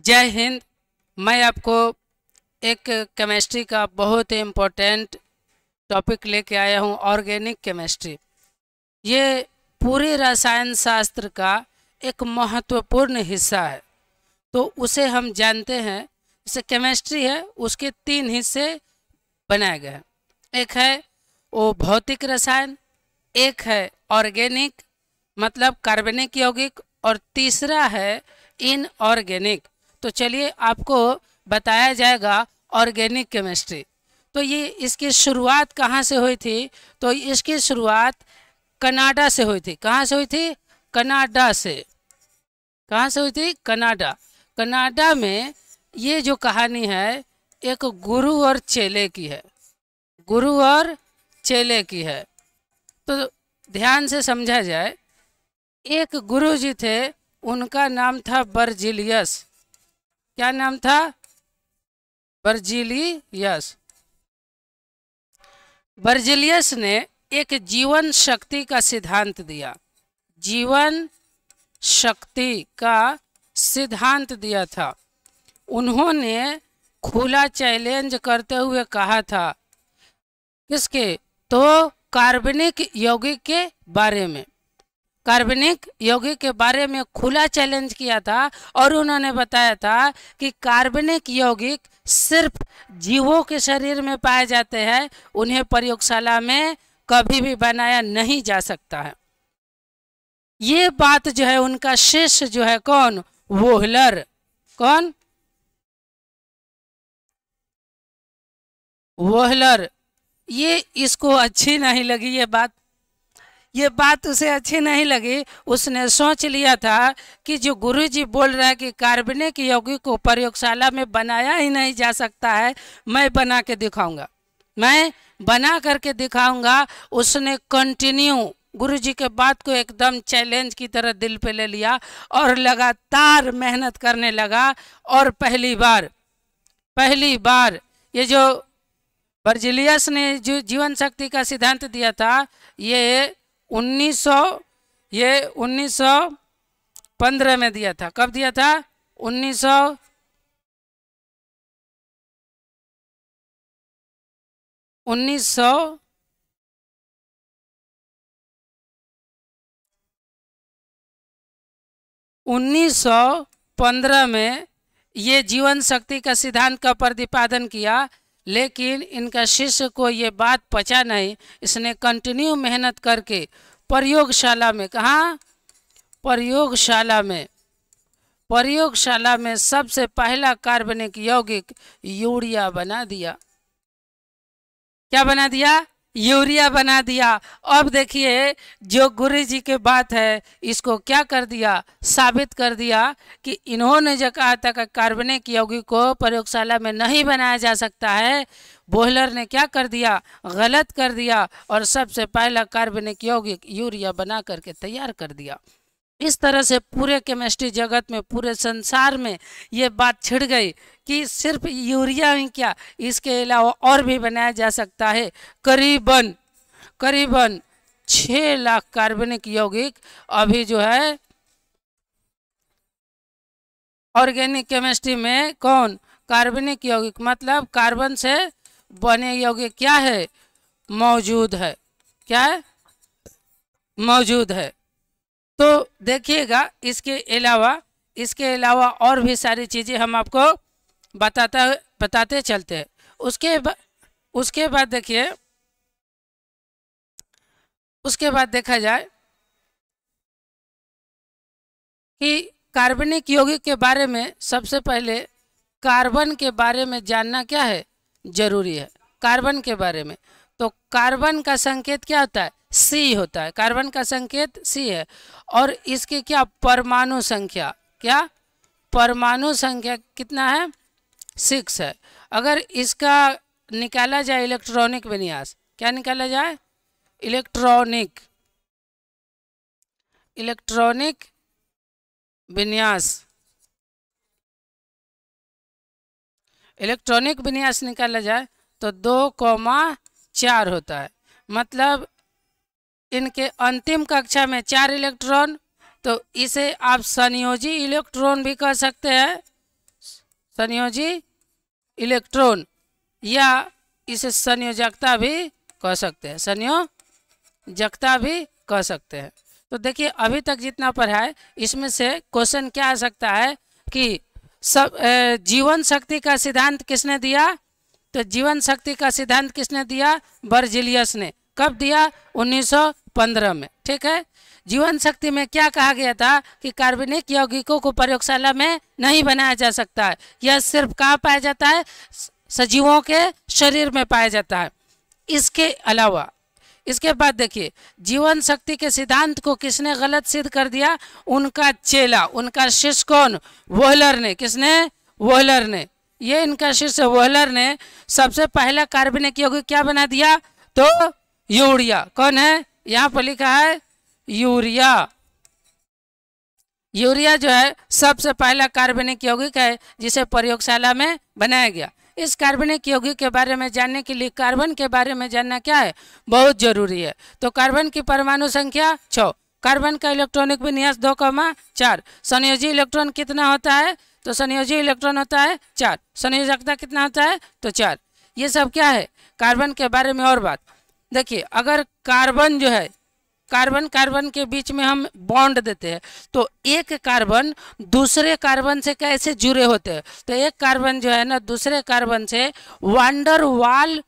जय हिंद। मैं आपको एक केमिस्ट्री का बहुत ही इम्पोर्टेंट टॉपिक लेके आया हूँ, ऑर्गेनिक केमिस्ट्री। ये पूरे रसायन शास्त्र का एक महत्वपूर्ण हिस्सा है। तो उसे हम जानते हैं, जैसे केमिस्ट्री है उसके तीन हिस्से बनाए गए हैं। एक है वो भौतिक रसायन, एक है ऑर्गेनिक मतलब कार्बनिक यौगिक, और तीसरा है इनऑर्गेनिक। तो चलिए आपको बताया जाएगा ऑर्गेनिक केमिस्ट्री। तो ये इसकी शुरुआत कहाँ से हुई थी? तो इसकी शुरुआत कनाडा से हुई थी। कहाँ से हुई थी? कनाडा से। कहाँ से हुई थी? कनाडा। कनाडा में ये जो कहानी है एक गुरु और चेले की है। गुरु और चेले की है। तो ध्यान से समझा जाए। एक गुरु जी थे, उनका नाम था बर्जिलियस। क्या नाम था? बर्जिलियस। बर्जिलियस ने एक जीवन शक्ति का सिद्धांत दिया। जीवन शक्ति का सिद्धांत दिया था। उन्होंने खुला चैलेंज करते हुए कहा था, किसके? तो कार्बनिक यौगिक के बारे में। कार्बनिक यौगिक के बारे में खुला चैलेंज किया था और उन्होंने बताया था कि कार्बनिक यौगिक सिर्फ जीवों के शरीर में पाए जाते हैं, उन्हें प्रयोगशाला में कभी भी बनाया नहीं जा सकता है। ये बात जो है उनका शिष्य जो है कौन? वोहलर। कौन? वोहलर। ये इसको अच्छी नहीं लगी ये बात उसे अच्छी नहीं लगी। उसने सोच लिया था कि जो गुरुजी बोल रहे हैं कि कार्बनिक यौगिक को प्रयोगशाला में बनाया ही नहीं जा सकता है, मैं बना के दिखाऊंगा, मैं बना करके दिखाऊंगा। उसने कंटिन्यू गुरुजी के बात को एकदम चैलेंज की तरह दिल पे ले लिया और लगातार मेहनत करने लगा। और पहली बार ये जो बर्जिलियस ने जो जीवन शक्ति का सिद्धांत दिया था, ये 1915 में दिया था। कब दिया था? 1915 में ये जीवन शक्ति का सिद्धांत का प्रतिपादन किया। लेकिन इनका शिष्य को ये बात पचा नहीं। इसने कंटिन्यू मेहनत करके प्रयोगशाला में, कहाँ? प्रयोगशाला में सबसे पहला कार्बनिक यौगिक यूरिया बना दिया। क्या बना दिया? यूरिया बना दिया। अब देखिए जो गुरु जी की बात है इसको क्या कर दिया? साबित कर दिया कि इन्होंने जो कहा था कि कार्बनिक यौगिक को प्रयोगशाला में नहीं बनाया जा सकता है, वोहलर ने क्या कर दिया? गलत कर दिया और सबसे पहला कार्बनिक यौगिक यूरिया बना करके तैयार कर दिया। इस तरह से पूरे केमिस्ट्री जगत में, पूरे संसार में ये बात छिड़ गई कि सिर्फ यूरिया ही क्या, इसके अलावा और भी बनाया जा सकता है। करीबन 6 लाख कार्बनिक यौगिक अभी जो है ऑर्गेनिक केमिस्ट्री में कौन? कार्बनिक यौगिक मतलब कार्बन से बने यौगिक क्या है? मौजूद है। क्या है? मौजूद है। तो देखिएगा इसके अलावा और भी सारी चीज़ें हम आपको बताते चलते हैं। उसके बाद देखिए, उसके बाद देखा जाए कि कार्बनिक यौगिक के बारे में सबसे पहले कार्बन के बारे में जानना क्या है? जरूरी है। कार्बन के बारे में, तो कार्बन का संकेत क्या होता है? सी होता है। कार्बन का संकेत सी है। और इसकी क्या परमाणु संख्या? क्या परमाणु संख्या कितना है? 6 है। अगर इसका निकाला जाए इलेक्ट्रॉनिक विन्यास, क्या निकाला जाए? इलेक्ट्रॉनिक विन्यास। इलेक्ट्रॉनिक विन्यास निकाला जाए तो 2,4 होता है। मतलब इनके अंतिम कक्षा में 4 इलेक्ट्रॉन, तो इसे आप संयोजी इलेक्ट्रॉन भी कह सकते हैं। संयोजी इलेक्ट्रॉन, या इसे संयोजकता भी कह सकते हैं, संयोजकता भी कह सकते हैं। तो देखिए अभी तक जितना पढ़ा है इसमें से क्वेश्चन क्या आ सकता है कि सब जीवन शक्ति का सिद्धांत किसने दिया? तो जीवन शक्ति का सिद्धांत किसने दिया? बर्जीलियस ने। कब दिया? 1915 में। ठीक है। जीवन शक्ति में क्या कहा गया था कि कार्बनिक यौगिकों को प्रयोगशाला में नहीं बनाया जा सकता है, यह सिर्फ कहाँ पाया जाता है? सजीवों के शरीर में पाया जाता है। इसके अलावा इसके बाद देखिए जीवन शक्ति के सिद्धांत को किसने गलत सिद्ध कर दिया? उनका चेला, उनका शिष्य कौन? वोहलर ने। किसने? वोहलर ने। ये इनका शिष्य वोहलर ने सबसे पहला कार्बनिक यौगिक क्या बना दिया? तो यूरिया। कौन है? यहाँ पर लिखा है यूरिया। यूरिया जो है सबसे पहला कार्बनिक यौगिक है जिसे प्रयोगशाला में बनाया गया। इस कार्बनिक यौगिक के बारे में जानने के लिए कार्बन के बारे में जानना क्या है? बहुत जरूरी है। तो कार्बन की परमाणु संख्या 6, कार्बन का इलेक्ट्रॉनिक विन्यास 2,4, संयोजी इलेक्ट्रॉन कितना होता है? तो संयोजी इलेक्ट्रॉन होता है 4, संयोजकता कितना होता है? तो 4। ये सब क्या है? कार्बन के बारे में। और बात देखिए, अगर कार्बन जो है, कार्बन कार्बन के बीच में हम बॉन्ड देते हैं तो एक कार्बन दूसरे कार्बन से कैसे जुड़े होते हैं? तो एक कार्बन जो है ना दूसरे कार्बन से वांडर वाल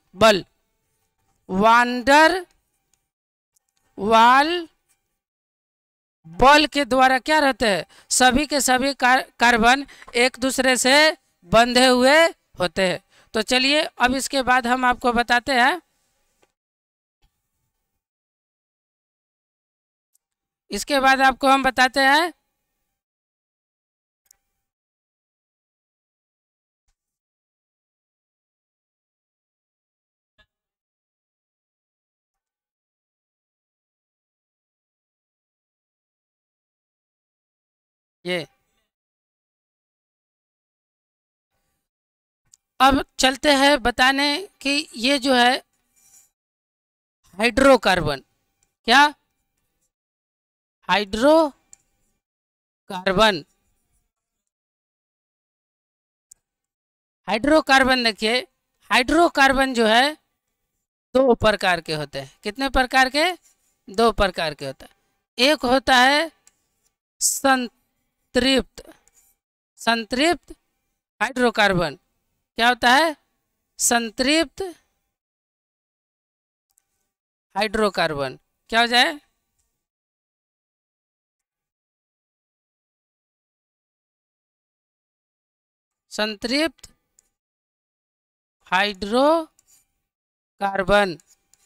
बल के द्वारा क्या रहते हैं? सभी के सभी कार्बन एक दूसरे से बंधे हुए होते हैं। तो चलिए अब इसके बाद हम आपको बताते हैं, इसके बाद आपको हम बताते हैं ये। अब चलते हैं बताने कि ये जो है हाइड्रोकार्बन, क्या? हाइड्रोकार्बन। हाइड्रोकार्बन देखिए, हाइड्रोकार्बन जो है 2 प्रकार के होते हैं। कितने प्रकार के? 2 प्रकार के होता है। एक होता है संतृप्त हाइड्रोकार्बन। क्या होता है? संतृप्त हाइड्रोकार्बन। क्या हो जाए? संतृप्त हाइड्रोकार्बन।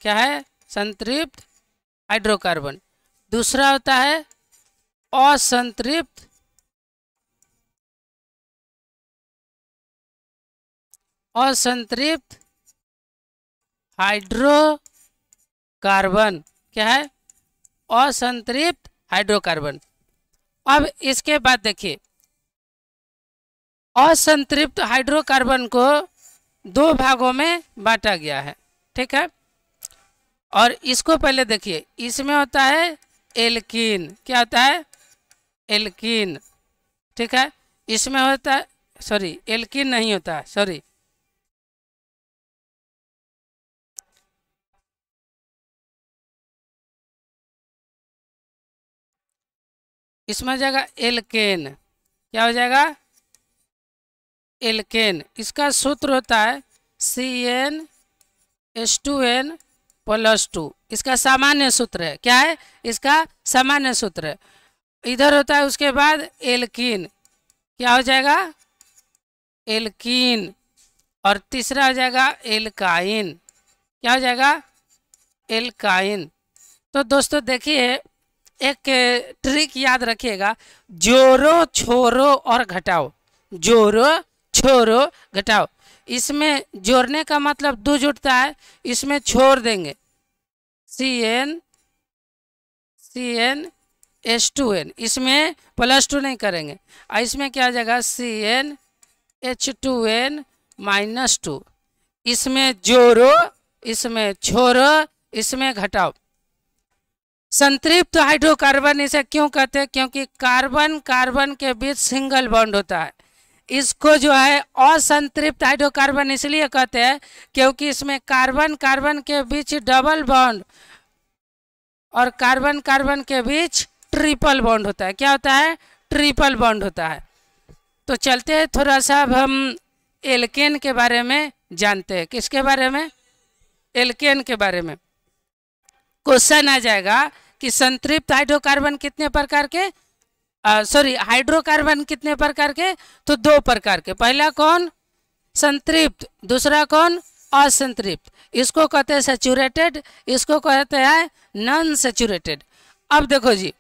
क्या है? संतृप्त हाइड्रोकार्बन। दूसरा होता है असंतृप्त हाइड्रोकार्बन। क्या है? असंतृप्त हाइड्रोकार्बन। अब इसके बाद देखिए, असंतृप्त हाइड्रोकार्बन को 2 भागों में बांटा गया है। ठीक है। और इसको पहले देखिए, इसमें होता है एल्कीन। क्या होता है? एल्कीन। ठीक है। इसमें होता है, सॉरी एल्कीन नहीं होता है, सॉरी, इसमें हो जाएगा एल्केन। क्या हो जाएगा? एल्केन। इसका सूत्र होता है CnH2n+2। इसका सामान्य सूत्र है। क्या है? इसका सामान्य सूत्र है। इधर होता है उसके बाद एल्कीन। क्या हो जाएगा? एल्कीन। और तीसरा हो जाएगा एल्काइन। क्या हो जाएगा? एल्काइन। तो दोस्तों देखिए, एक ट्रिक याद रखिएगा, जोड़ो छोड़ो और घटाओ, जोड़ो छोड़ो घटाओ। इसमें जोड़ने का मतलब 2 जुड़ता है, इसमें छोड़ देंगे CnH2n, इसमें +2 नहीं करेंगे। और इसमें क्या हो जाएगा? CnH2n-2। इसमें जोड़ो, इसमें छोड़ो, इसमें घटाओ। संतृप्त हाइड्रोकार्बन इसे क्यों कहते हैं? क्योंकि कार्बन कार्बन के बीच सिंगल बॉन्ड होता है, इसको जो है असंतृप्त हाइड्रोकार्बन इसलिए कहते हैं क्योंकि इसमें कार्बन कार्बन के बीच डबल बॉन्ड और कार्बन कार्बन के बीच ट्रिपल बॉन्ड होता है। क्या होता है? ट्रिपल बॉन्ड होता है। तो चलते हैं थोड़ा सा अब हम एल्केन के बारे में जानते हैं। किसके बारे में? एल्केन के बारे में। क्वेश्चन आ जाएगा कि संतृप्त हाइड्रोकार्बन कितने प्रकार के, हाइड्रोकार्बन कितने प्रकार के? तो 2 प्रकार के। पहला कौन? संतृप्त, दूसरा कौन? असंतृप्त। इसको कहते हैं सैचुरेटेड, इसको कहते हैं नॉन सैचुरेटेड। अब देखो जी,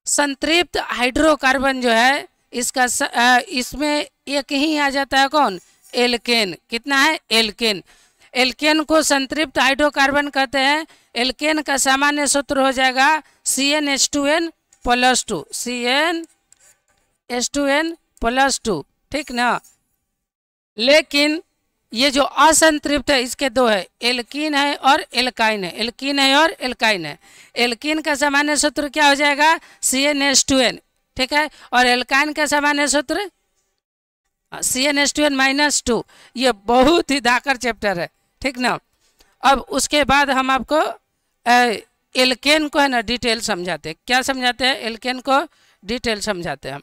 संतृप्त हाइड्रोकार्बन जो है इसका इसमें एक ही आ जाता है कौन? एल्केन। कितना है? एल्केन। एल्केन को संतृप्त हाइड्रोकार्बन कहते हैं। एल्केन का सामान्य सूत्र हो जाएगा CnH2n+2, CnH2n+2, ठीक ना। लेकिन ये जो असंतृप्त है इसके 2 है, एल्कीन है और एल्काइन है। एल्कीन है और एल्काइन है। एल्कीन का सामान्य सूत्र क्या हो जाएगा? CnH2n, ठीक है। और एल्काइन का सामान्य सूत्र CnH2n-2। ये बहुत ही धाकर चैप्टर है, ठीक ना। अब उसके बाद हम आपको एल्केन को है ना डिटेल समझाते हैं। क्या समझाते हैं? एल्केन को डिटेल समझाते हैं हम।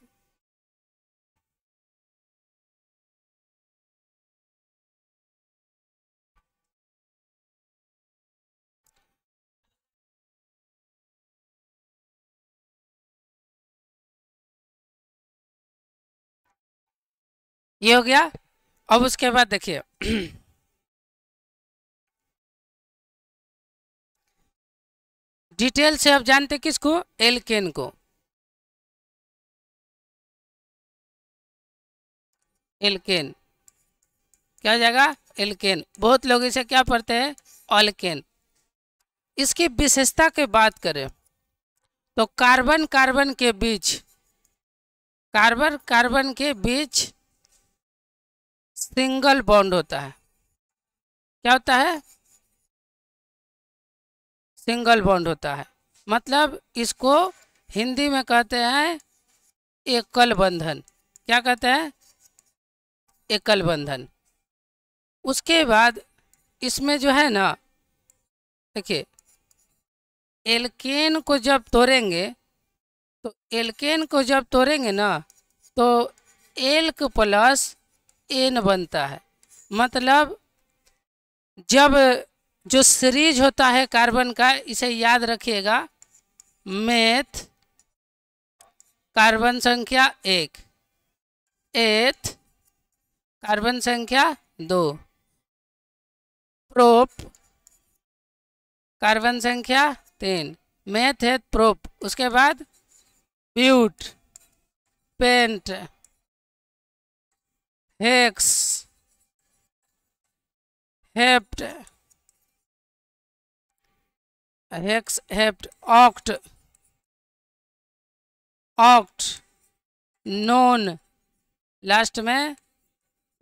ये हो गया। अब उसके बाद देखिए डिटेल से अब जानते किसको? एल्केन को। एल्केन क्या हो जाएगा? एल्केन। बहुत लोग इसे क्या पढ़ते हैं? ऑल्केन। इसकी विशेषता की बात करें तो कार्बन कार्बन के बीच सिंगल बॉन्ड होता है। क्या होता है? सिंगल बॉन्ड होता है। मतलब इसको हिंदी में कहते हैं एकल बंधन। क्या कहते हैं? एकल बंधन। उसके बाद इसमें जो है ना, देखिए एल्केन को जब तोड़ेंगे ना तो एल्क प्लस एन बनता है। मतलब जब जो सीरीज होता है कार्बन का, इसे याद रखिएगा, मेथ कार्बन संख्या 1, एथ कार्बन संख्या 2, प्रोप कार्बन संख्या 3, मेथ है प्रोप। उसके बाद but, pent, hex, hept, oct, non, last में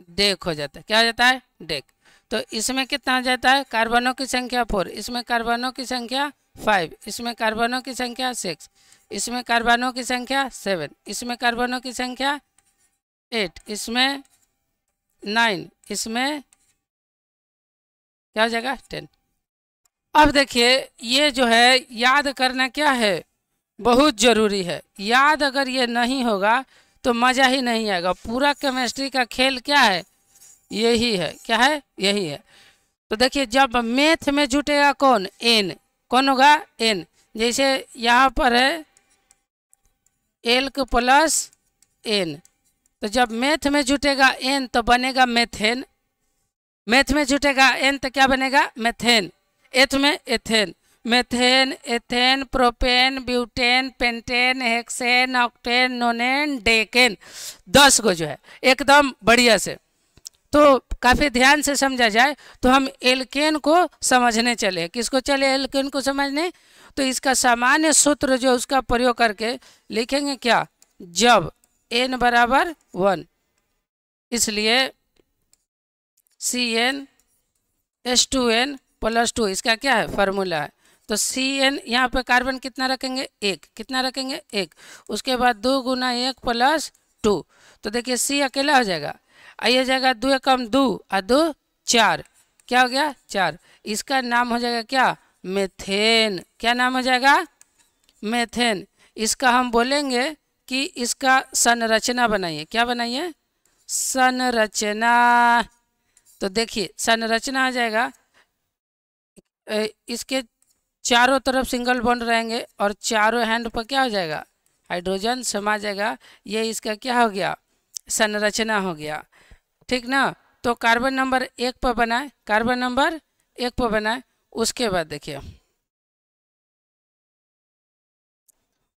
डेक हो जाता है। क्या हो जाता है? डेक। तो इसमें कितना हो जाता है? कार्बनों की संख्या 4, इसमें कार्बनों की संख्या 5, इसमें कार्बनों की संख्या 6, इसमें कार्बनों की संख्या 7, इसमें कार्बनों की संख्या 8, इसमें 9, इसमें क्या हो जाएगा? 10। अब देखिए ये जो है याद करना क्या है? बहुत ज़रूरी है। याद अगर ये नहीं होगा तो मज़ा ही नहीं आएगा। पूरा केमिस्ट्री का खेल क्या है? यही है। क्या है? यही है। तो देखिए जब मेथ में जुटेगा कौन? एन। कौन होगा? एन। जैसे यहाँ पर है एल्क प्लस एन, तो जब मेथ में जुटेगा एन तो बनेगा मेथेन। मेथ में जुटेगा एन तो क्या बनेगा? मेथेन। एथ में ethane, methane, ethane, propane, butane, pentane, hexane, octane, नोनेन, decane. 10 को जो है एकदम बढ़िया से। तो काफ़ी ध्यान से समझा जाए तो हम एल्केन को समझने चले। किसको चले? एल्केन को समझने। तो इसका सामान्य सूत्र जो उसका प्रयोग करके लिखेंगे क्या? जब n बराबर 1, इसलिए CnH2n+2 इसका क्या है? फार्मूला है। तो Cn यहाँ पे कार्बन कितना रखेंगे? 1। कितना रखेंगे? 1। उसके बाद 2 × 1 + 2। तो देखिए सी अकेला हो जाएगा, आई हो जाएगा 2 एकम 2 और 2 4, क्या हो गया 4। इसका नाम हो जाएगा क्या, मेथेन। क्या नाम हो जाएगा, मेथेन। इसका हम बोलेंगे कि इसका संरचना बनाइए। क्या बनाइए, संरचना। तो देखिए संरचना आ जाएगा, इसके चारों तरफ सिंगल बॉन्ड रहेंगे और चारों हैंड पर क्या हो जाएगा, हाइड्रोजन समा जाएगा। ये इसका क्या हो गया, संरचना हो गया, ठीक ना। तो कार्बन नंबर 1 पर बनाए, कार्बन नंबर 1 पर बनाए। उसके बाद देखिए,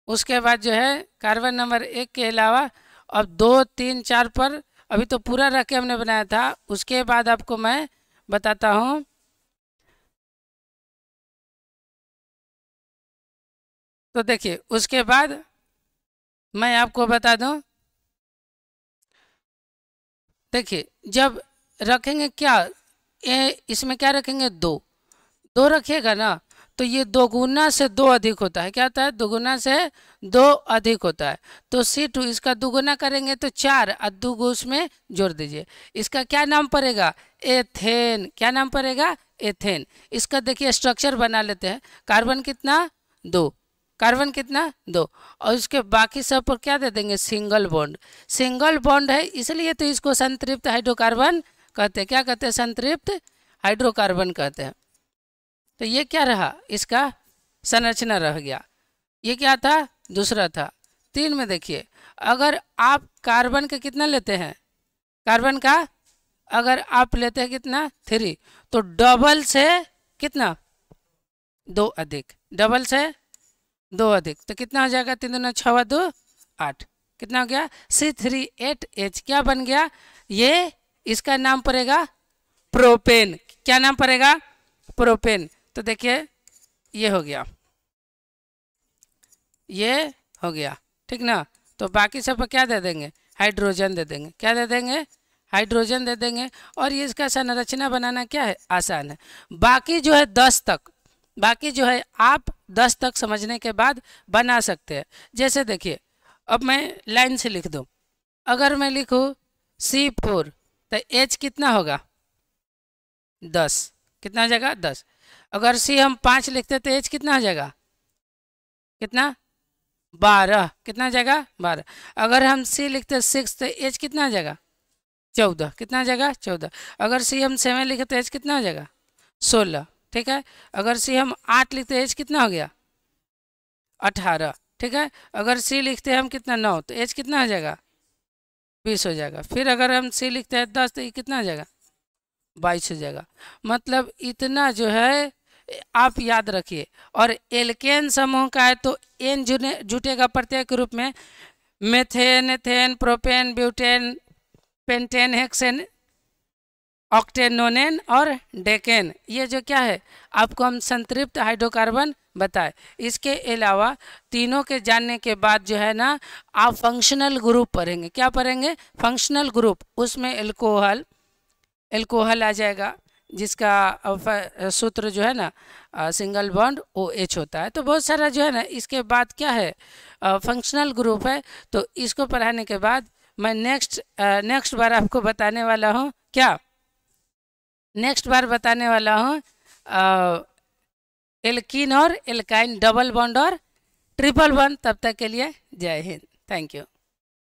उसके बाद जो है कार्बन नंबर 1 के अलावा अब 2, 3, 4 पर अभी तो पूरा रख के हमने बनाया था। उसके बाद आपको मैं बताता हूँ। तो देखिए उसके बाद मैं आपको बता दूं, देखिए जब रखेंगे क्या, इसमें क्या रखेंगे, 2 रखिएगा ना, तो ये 2 गुना से 2 अधिक होता है। क्या होता है, 2 गुना से 2 अधिक होता है। तो C2 इसका 2 गुना करेंगे तो 4 और 2 उसमें जोड़ दीजिए। इसका क्या नाम पड़ेगा, एथेन। क्या नाम पड़ेगा, एथेन। इसका देखिए स्ट्रक्चर बना लेते हैं। कार्बन कितना, 2, कार्बन कितना, 2, और इसके बाकी सब पर क्या दे देंगे, सिंगल बॉन्ड। सिंगल बॉन्ड है इसलिए तो इसको संतृप्त हाइड्रोकार्बन कहते हैं। क्या कहते हैं, संतृप्त हाइड्रोकार्बन कहते हैं। तो ये क्या रहा, इसका संरचना रह गया। ये क्या था, दूसरा था। 3 में देखिए, अगर आप कार्बन का कितना लेते हैं, कार्बन का अगर आप लेते हैं कितना, 3, तो डबल से कितना, 2 अधिक, डबल से 2 अधिक, तो कितना हो जाएगा, 3 दूना 6 2 8, कितना हो गया, C3H8। क्या बन गया, ये इसका नाम पड़ेगा प्रोपेन। क्या नाम पड़ेगा, प्रोपेन। तो देखिए ये हो गया, ये हो गया, ठीक ना। तो बाकी सब क्या दे देंगे, हाइड्रोजन दे देंगे। क्या दे देंगे, हाइड्रोजन दे देंगे। और ये इसका संरचना बनाना क्या है, आसान है। बाकी जो है 10 तक, बाकी जो है आप 10 तक समझने के बाद बना सकते हैं। जैसे देखिए अब मैं लाइन से लिख दूँ, अगर मैं लिखूँ C4 तो H कितना होगा, 10, कितना हो जाएगा, 10। अगर C हम 5 लिखते तो H कितना हो जाएगा, कितना, 12, कितना हो जाएगा, 12। अगर हम C लिखते 6 तो H कितना हो जाएगा, 14, कितना हो जाएगा, 14। अगर C हम 7 लिखते तो H कितना हो जाएगा, 16, ठीक है। अगर C हम 8 लिखते H कितना हो गया, 18, ठीक है। अगर C लिखते हैं हम कितना, 9, तो H कितना हो जाएगा, 20 हो जाएगा। फिर अगर हम C लिखते हैं 10 तो ये कितना हो जाएगा, 22 हो जाएगा। मतलब इतना जो है आप याद रखिए। और एल्केन समूह का है तो एन जुटेगा प्रत्येक रूप में, methane, ethane, propane, butane, pentane, hexane, octane, नोनेन और डेकेन। ये जो क्या है आपको हम संतृप्त हाइड्रोकार्बन बताए। इसके अलावा तीनों के जानने के बाद जो है ना आप फंक्शनल ग्रुप पढ़ेंगे। क्या पढ़ेंगे, फंक्शनल ग्रुप। उसमें एल्कोहल, एल्कोहल आ जाएगा जिसका सूत्र जो है ना सिंगल बॉन्ड OH होता है। तो बहुत सारा जो है ना इसके बाद क्या है फंक्शनल ग्रुप है। तो इसको पढ़ाने के बाद मैं नेक्स्ट बार आपको बताने वाला हूँ, क्या नेक्स्ट बार बताने वाला हूँ एल्कीन और एल्काइन, डबल बॉन्ड और ट्रिपल बॉन्ड। तब तक के लिए जय हिंद, थैंक यू।